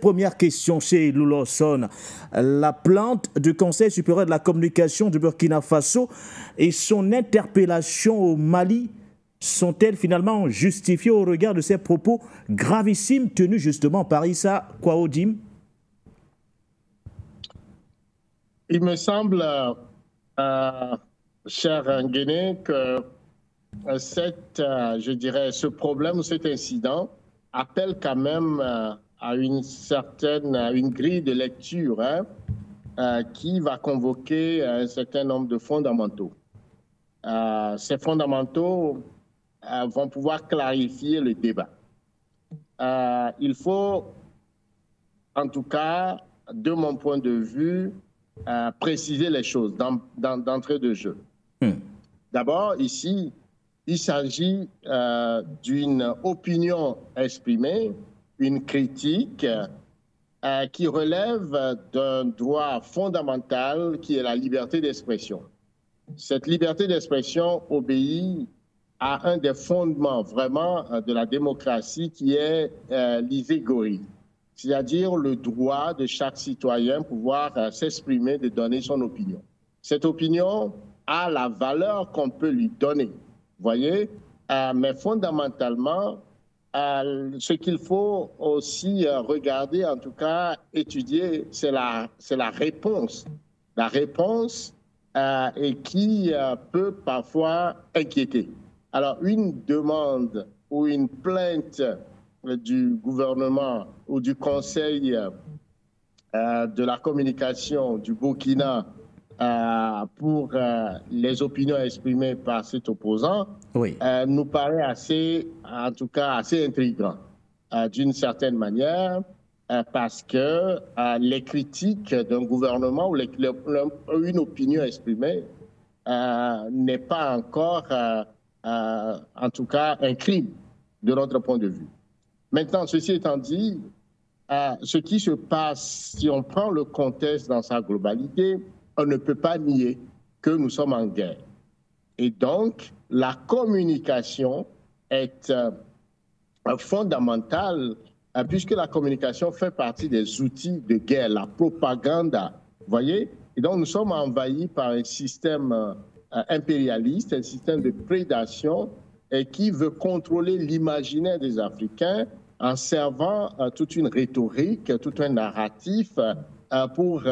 Première question chez Loulosson. La plainte du Conseil supérieur de la communication du Burkina Faso et son interpellation au Mali sont-elles finalement justifiées au regard de ces propos gravissimes tenus justement par Issa Kwaodim? Il me semble, cher Nguéné, que je dirais, ce problème ou cet incident appelle quand même à une grille de lecture qui va convoquer un certain nombre de fondamentaux. Ces fondamentaux vont pouvoir clarifier le débat. Il faut, en tout cas, de mon point de vue, préciser les choses d'entrée de jeu. D'abord, ici, il s'agit d'une opinion exprimée, une critique qui relève d'un droit fondamental qui est la liberté d'expression. Cette liberté d'expression obéit à un des fondements vraiment de la démocratie qui est l'iségorie, c'est-à-dire le droit de chaque citoyen pouvoir s'exprimer, de donner son opinion. Cette opinion a la valeur qu'on peut lui donner, voyez, mais fondamentalement, ce qu'il faut aussi regarder, en tout cas étudier, c'est la réponse. La réponse et qui peut parfois inquiéter. Alors, une demande ou une plainte du gouvernement ou du Conseil de la communication du Burkina pour les opinions exprimées par cet opposant nous paraît en tout cas assez intriguant d'une certaine manière parce que les critiques d'un gouvernement ou une opinion exprimée n'est pas encore en tout cas un crime de notre point de vue. Maintenant, ceci étant dit, ce qui se passe, si on prend le contexte dans sa globalité, on ne peut pas nier que nous sommes en guerre. Et donc, la communication est fondamentale puisque la communication fait partie des outils de guerre, la propagande, voyez. Et donc, nous sommes envahis par un système impérialiste, un système de prédation qui veut contrôler l'imaginaire des Africains en servant toute une rhétorique, tout un narratif pour,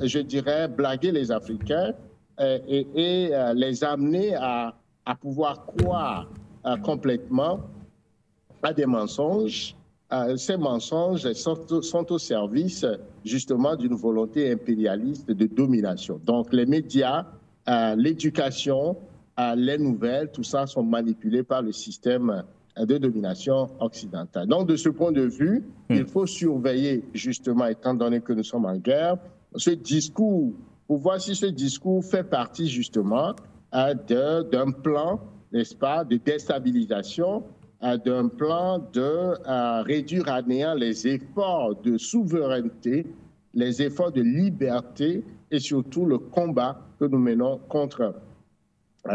je dirais, blaguer les Africains et les amener à pouvoir croire complètement à des mensonges. Ces mensonges sont au service justement d'une volonté impérialiste de domination. Donc les médias, l'éducation, les nouvelles, tout ça sont manipulés par le système de domination occidentale. Donc de ce point de vue, il faut surveiller justement, étant donné que nous sommes en guerre, ce discours, pour voir si ce discours fait partie justement d'un plan, n'est-ce pas, de déstabilisation, d'un plan de réduire à néant les efforts de souveraineté, les efforts de liberté et surtout le combat que nous menons contre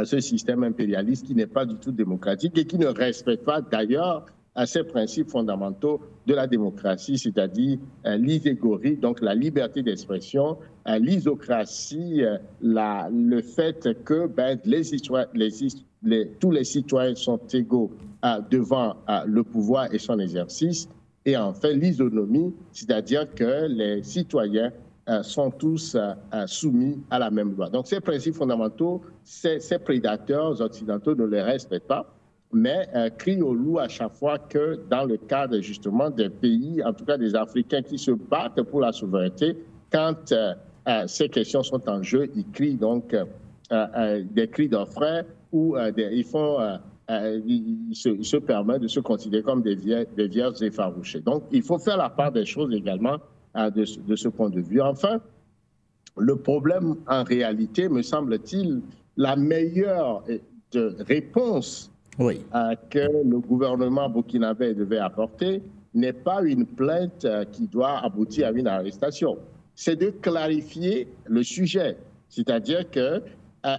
ce système impérialiste qui n'est pas du tout démocratique et qui ne respecte pas d'ailleurs ces principes fondamentaux de la démocratie, c'est-à-dire l'iségorie, donc la liberté d'expression, l'isocratie, le fait que tous les citoyens sont égaux devant le pouvoir et son exercice, et enfin l'isonomie, c'est-à-dire que les citoyens sont tous soumis à la même loi. Donc ces principes fondamentaux, ces prédateurs occidentaux ne les respectent pas, mais crient au loup à chaque fois que dans le cadre justement des pays, en tout cas des Africains qui se battent pour la souveraineté, quand ces questions sont en jeu, ils crient donc des cris d'orfraie ou ils se permettent de se considérer comme des vierges effarouchées. Donc il faut faire la part des choses également de ce point de vue. Enfin, le problème en réalité, me semble-t-il, la meilleure réponse que le gouvernement burkinabé devait apporter n'est pas une plainte qui doit aboutir à une arrestation. C'est de clarifier le sujet. C'est-à-dire que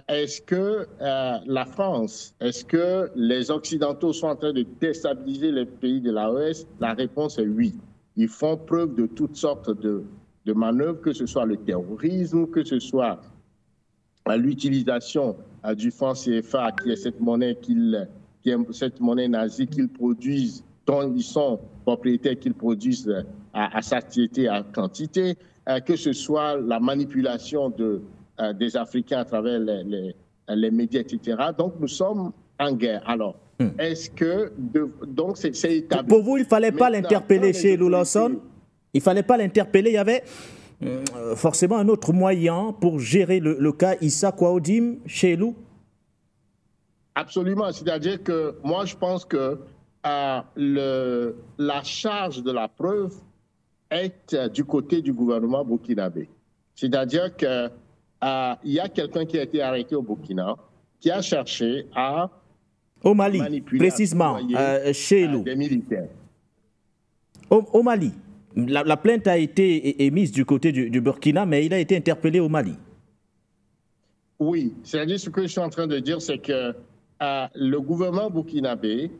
est-ce que la France, est-ce que les Occidentaux sont en train de déstabiliser les pays de l'AES? La réponse est oui. ils font preuve de toutes sortes de manœuvres, que ce soit le terrorisme, que ce soit l'utilisation du franc CFA, qui est cette monnaie nazie qu'ils produisent, dont ils sont propriétaires, qu'ils produisent à satiété, à quantité, que ce soit la manipulation des Africains à travers les médias, etc. Donc, nous sommes en guerre. Alors, est-ce que... donc, c'est établi. Pour vous, il ne fallait pas l'interpeller chez Lawson? Il ne fallait pas l'interpeller? Il y avait forcément un autre moyen pour gérer le cas Issa Kouaoudim chez nous? Absolument. C'est-à-dire que moi, je pense que la charge de la preuve est du côté du gouvernement burkinabé. C'est-à-dire qu'il y a quelqu'un qui a été arrêté au Burkina, qui a cherché à au Mali, manipuler, précisément, chez nous. Des militaires. Au Mali. La plainte a été émise du côté du Burkina, mais il a été interpellé au Mali. Oui, c'est-à-dire ce que je suis en train de dire, c'est que le gouvernement burkinabé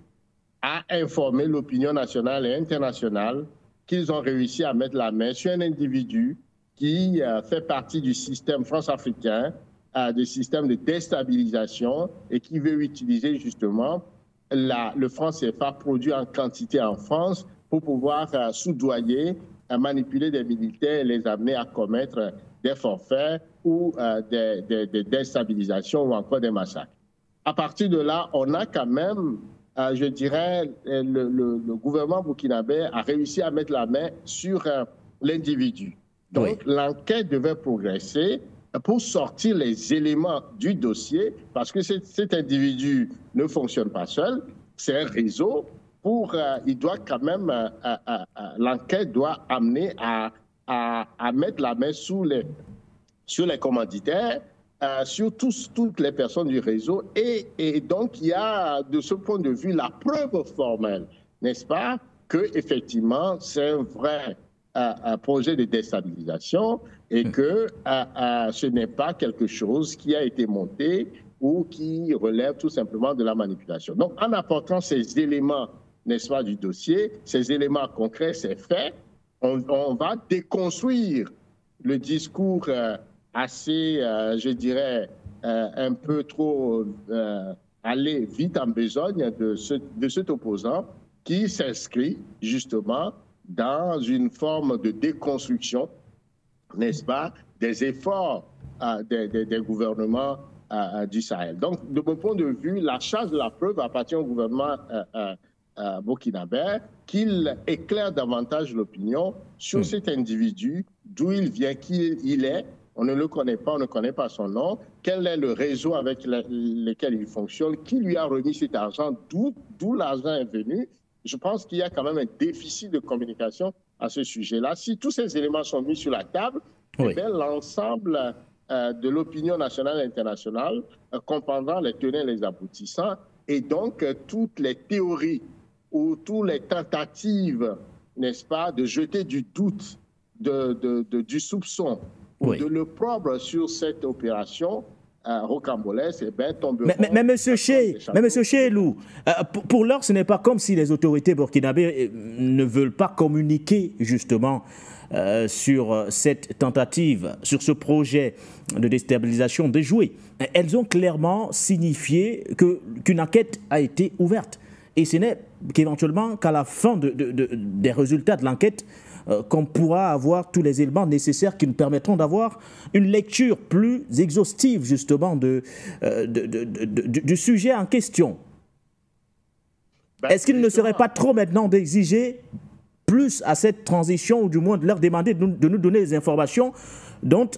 a informé l'opinion nationale et internationale qu'ils ont réussi à mettre la main sur un individu qui fait partie du système france-africain, du système de déstabilisation, et qui veut utiliser justement le franc CFA produit en quantité en France pour pouvoir soudoyer, manipuler des militaires et les amener à commettre des forfaits ou des déstabilisations ou encore des massacres. À partir de là, on a quand même, je dirais, le gouvernement burkinabé a réussi à mettre la main sur l'individu. Donc, l'enquête devait progresser pour sortir les éléments du dossier, parce que cet individu ne fonctionne pas seul, c'est un réseau. Il doit quand même, l'enquête doit amener à mettre la main sur les commanditaires, sur toutes les personnes du réseau. Et donc, il y a, de ce point de vue, la preuve formelle, n'est-ce pas, qu'effectivement, c'est un vrai projet de déstabilisation et que ce n'est pas quelque chose qui a été monté ou qui relève tout simplement de la manipulation. Donc, en apportant ces éléments, n'est-ce pas, du dossier, ces éléments concrets, ces faits, on va déconstruire le discours assez, je dirais, un peu trop aller vite en besogne de cet opposant qui s'inscrit justement dans une forme de déconstruction, n'est-ce pas, des efforts des gouvernements du Sahel. Donc, de mon point de vue, la charge de la preuve appartient au gouvernement burkinabé, qu'il éclaire davantage l'opinion sur cet individu, d'où il vient, qui il est. On ne le connaît pas, on ne connaît pas son nom, quel est le réseau avec lequel il fonctionne, qui lui a remis cet argent, d'où l'argent est venu. Je pense qu'il y a quand même un déficit de communication à ce sujet-là. Si tous ces éléments sont mis sur la table, l'ensemble de l'opinion nationale et internationale comprendra les tenants et les aboutissants, et donc toutes les théories ou toutes les tentatives, n'est-ce pas, de jeter du doute, du soupçon ou de l'opprobre sur cette opération rocambolaise, tomberont. Mais monsieur Chelou, pour l'heure, ce n'est pas comme si les autorités burkinabées ne veulent pas communiquer justement sur cette tentative, sur ce projet de déstabilisation déjoué. Elles ont clairement signifié qu'une enquête a été ouverte. Et ce n'est qu'éventuellement qu'à la fin des résultats de l'enquête qu'on pourra avoir tous les éléments nécessaires qui nous permettront d'avoir une lecture plus exhaustive justement du sujet en question. Est-ce qu'il ne serait pas trop maintenant d'exiger plus à cette transition, ou du moins de leur demander de nous donner des informations dont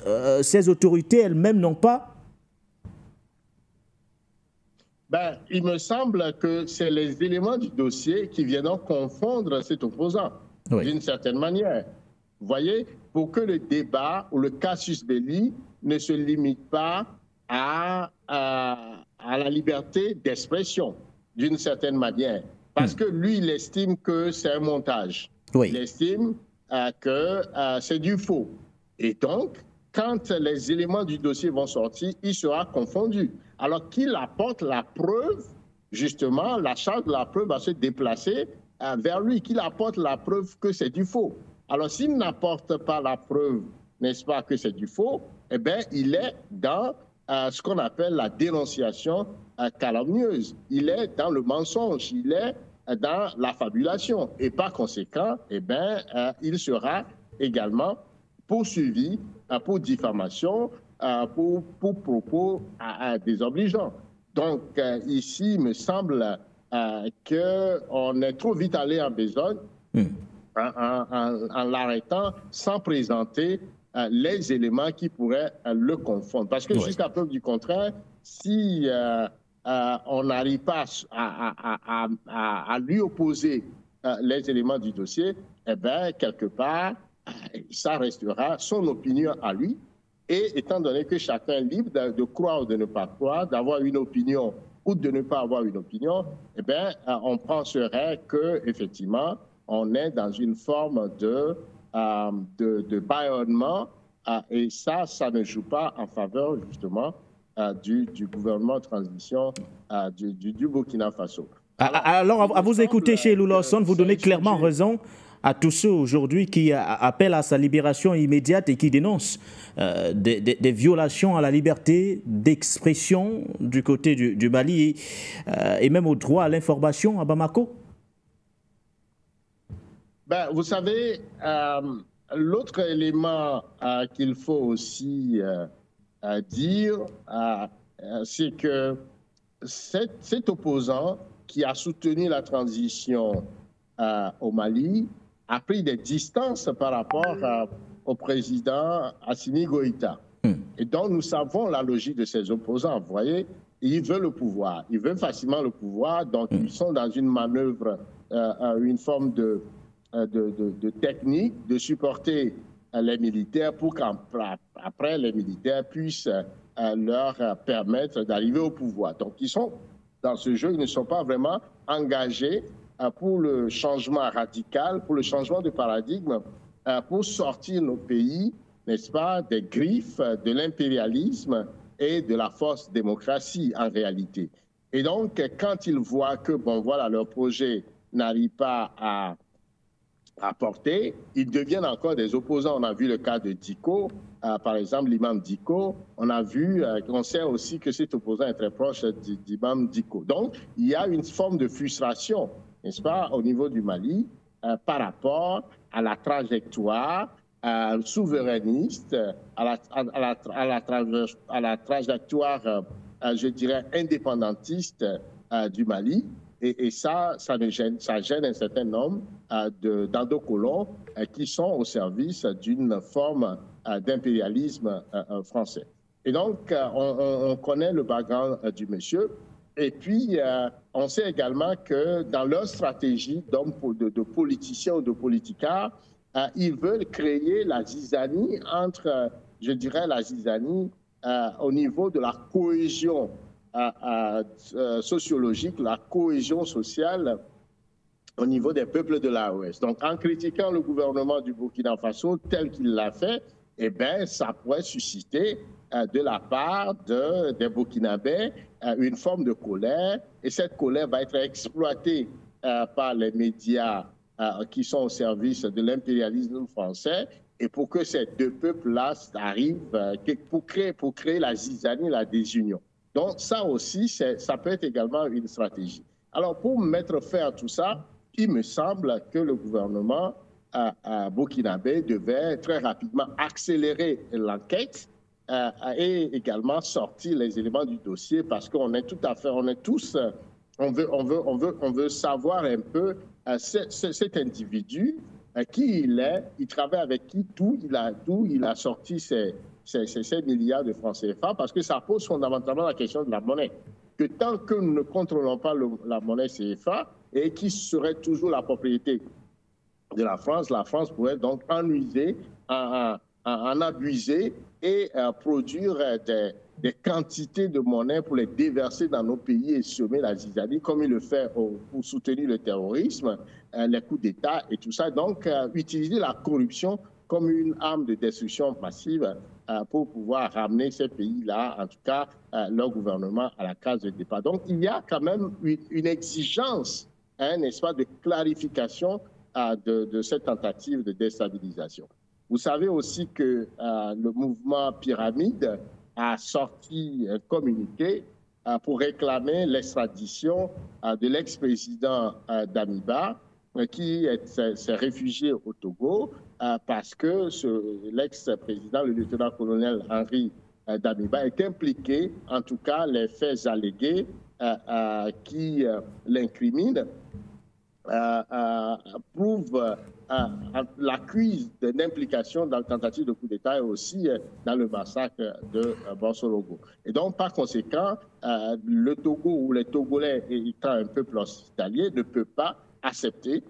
ces autorités elles-mêmes n'ont pas? Il me semble que c'est les éléments du dossier qui viennent confondre cet opposant, d'une certaine manière. Vous voyez, pour que le débat ou le casus belli ne se limite pas à la liberté d'expression, d'une certaine manière. Parce que lui, il estime que c'est un montage. Il estime que c'est du faux. Et donc, quand les éléments du dossier vont sortir, il sera confondu. Alors qu'il apporte la preuve, justement, la charge de la preuve va se déplacer vers lui, qu'il apporte la preuve que c'est du faux. Alors, s'il n'apporte pas la preuve, n'est-ce pas, que c'est du faux, eh bien, il est dans ce qu'on appelle la dénonciation calomnieuse. Il est dans le mensonge, il est dans la fabulation. Et par conséquent, eh bien, il sera également poursuivi pour diffamation, pour propos désobligeants. Donc, ici, il me semble qu'on est trop vite allé en besogne en l'arrêtant sans présenter les éléments qui pourraient le confondre. Parce que jusqu'à preuve du contraire, si on n'arrive pas à lui opposer les éléments du dossier, eh bien, quelque part, ça restera son opinion à lui. Et étant donné que chacun est libre de croire ou de ne pas croire, d'avoir une opinion ou de ne pas avoir une opinion, eh bien, on penserait qu'effectivement, on est dans une forme de bâillonnement, et ça ne joue pas en faveur, justement, du gouvernement de transition du Burkina Faso. Alors, à vous écouter, chez Lawson, vous donnez clairement raison à tous ceux aujourd'hui qui appellent à sa libération immédiate et qui dénoncent des violations à la liberté d'expression du côté du Mali et même au droit à l'information à Bamako. Ben, vous savez, l'autre élément qu'il faut aussi dire, c'est que cet opposant qui a soutenu la transition au Mali a pris des distances par rapport au président Assimi Goïta. Et donc, nous savons la logique de ces opposants. Vous voyez, ils veulent le pouvoir. Ils veulent facilement le pouvoir. Donc, ils sont dans une manœuvre, une forme de technique de supporter les militaires pour qu'après, les militaires puissent leur permettre d'arriver au pouvoir. Donc, ils sont dans ce jeu, ils ne sont pas vraiment engagés pour le changement radical, pour le changement de paradigme, pour sortir nos pays, n'est-ce pas, des griffes de l'impérialisme et de la fausse démocratie en réalité. Et donc, quand ils voient que, bon, voilà, leur projet n'arrive pas à porter, ils deviennent encore des opposants. On a vu le cas de Diko, par exemple, l'imam Diko. On sait aussi que cet opposant est très proche d'imam Diko. Donc, il y a une forme de frustration, n'est-ce pas, au niveau du Mali, par rapport à la trajectoire souverainiste, à la trajectoire, je dirais, indépendantiste du Mali. Et ça gêne un certain nombre d'endocolons qui sont au service d'une forme d'impérialisme français. Et donc, on connaît le background du monsieur. Et puis, on sait également que dans leur stratégie de politiciens ou de politicards, ils veulent créer la zizanie entre, je dirais, la zizanie au niveau de la cohésion sociologique, la cohésion sociale au niveau des peuples de l'AOS. Donc, en critiquant le gouvernement du Burkina Faso tel qu'il l'a fait, eh bien, ça pourrait susciter de la part des Burkinabés une forme de colère, et cette colère va être exploitée par les médias qui sont au service de l'impérialisme français, et pour que ces deux peuples-là arrivent, pour créer la zizanie, la désunion. Donc, ça aussi, ça peut être également une stratégie. Alors, pour mettre fin à tout ça, il me semble que le gouvernement burkinabé devait très rapidement accélérer l'enquête et également sortir les éléments du dossier, parce qu'on est tout à fait, on veut savoir un peu cet individu, qui il est, il travaille avec qui, d'où il a sorti ces milliards de francs CFA, parce que ça pose fondamentalement la question de la monnaie. Que tant que nous ne contrôlons pas la monnaie CFA, et qui serait toujours la propriété de la France pourrait donc en user, en abuser et produire des quantités de monnaie pour les déverser dans nos pays et semer la zizanie, comme il le fait pour soutenir le terrorisme, les coups d'État et tout ça. Donc, utiliser la corruption comme une arme de destruction massive pour pouvoir ramener ces pays-là, en tout cas leur gouvernement, à la case de départ. Donc, il y a quand même une exigence n'est-ce pas, de clarification de cette tentative de déstabilisation. Vous savez aussi que le mouvement Pyramide a sorti un communiqué pour réclamer l'extradition de l'ex-président Damiba, qui s'est réfugié au Togo parce que l'ex-président, le lieutenant-colonel Henri Damiba, est impliqué, en tout cas les faits allégués qui l'incriminent, prouve l'accuse d'implication dans la tentative de coup d'État et aussi dans le massacre de Borsologo. Et donc, par conséquent, le Togo ou les Togolais étant un peuple hospitalier ne peut pas accepter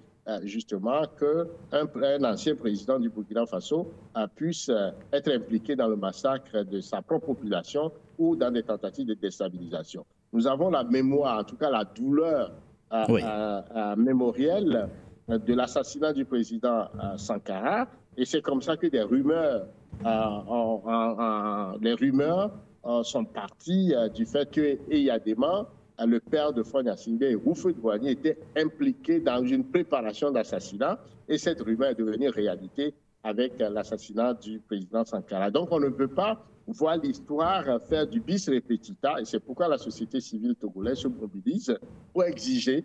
justement qu'un ancien président du Burkina Faso puisse être impliqué dans le massacre de sa propre population ou dans des tentatives de déstabilisation. Nous avons la mémoire, en tout cas la douleur mémorielle de l'assassinat du président Sankara, et c'est comme ça que des rumeurs, sont parties du fait que Eyadema, le père de Fagne Gnassingbé et Houphouët-Boigny étaient impliqués dans une préparation d'assassinat, et cette rumeur est devenue réalité avec l'assassinat du président Sankara. Donc on ne peut pas voir l'histoire faire du bis repetita, et c'est pourquoi la société civile togolaise se mobilise pour exiger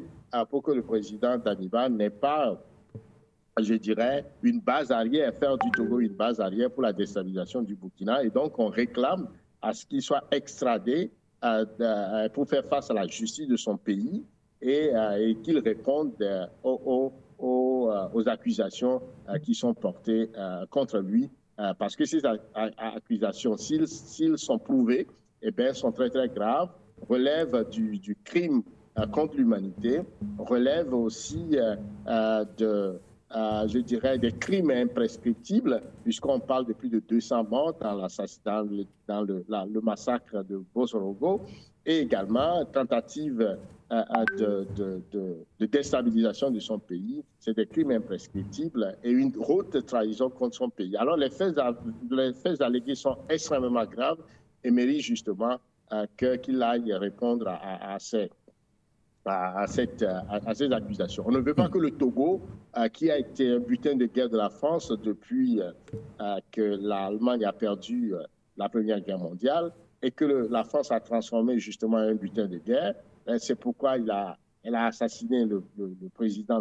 pour que le président Damiba n'ait pas, je dirais, une base arrière, faire du Togo une base arrière pour la déstabilisation du Burkina. Et donc on réclame à ce qu'il soit extradé pour faire face à la justice de son pays et qu'il réponde aux accusations qui sont portées contre lui. Parce que ces accusations, s'ils sont prouvées, eh bien, sont très, très graves, relèvent du crime contre l'humanité, relèvent aussi je dirais, des crimes imprescriptibles, puisqu'on parle de plus de 200 morts dans le massacre de Borsologo, et également tentative de déstabilisation de son pays. C'est des crimes imprescriptibles et une haute trahison contre son pays. Alors les faits allégués sont extrêmement graves et méritent justement qu'il aille répondre à ces accusations. On ne veut pas que le Togo, qui a été un butin de guerre de la France depuis que l'Allemagne a perdu la Première Guerre mondiale et que la France a transformé justement un butin de guerre, c'est pourquoi elle a assassiné le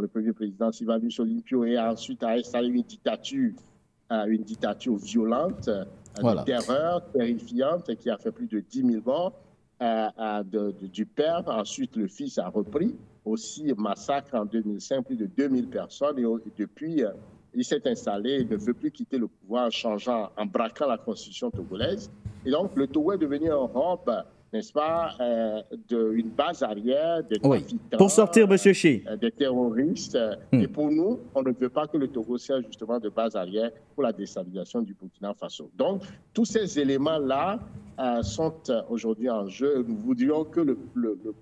premier président Sylvanus Olympio et ensuite a installé une dictature violente, de terreur terrifiante qui a fait plus de 10 000 morts. Du père, ensuite le fils a repris, aussi massacre en 2005, plus de 2000 personnes, et depuis, il s'est installé, il ne veut plus quitter le pouvoir en braquant la constitution togolaise. Et donc, le Togo est devenu un hub, n'est-ce pas, une base arrière des trafiquants, pour sortir, M. Chi, des terroristes. Et pour nous, on ne veut pas que le Togo serve justement de base arrière pour la déstabilisation du Burkina Faso. Donc, tous ces éléments-là sont aujourd'hui en jeu. Nous voudrions que le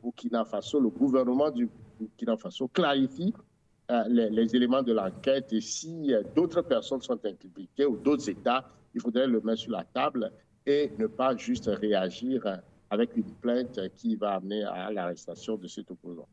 Burkina Faso, le gouvernement du Burkina Faso, clarifie les éléments de l'enquête, et si d'autres personnes sont impliquées ou d'autres États, il faudrait le mettre sur la table et ne pas juste réagir avec une plainte qui va amener à l'arrestation de cet opposant.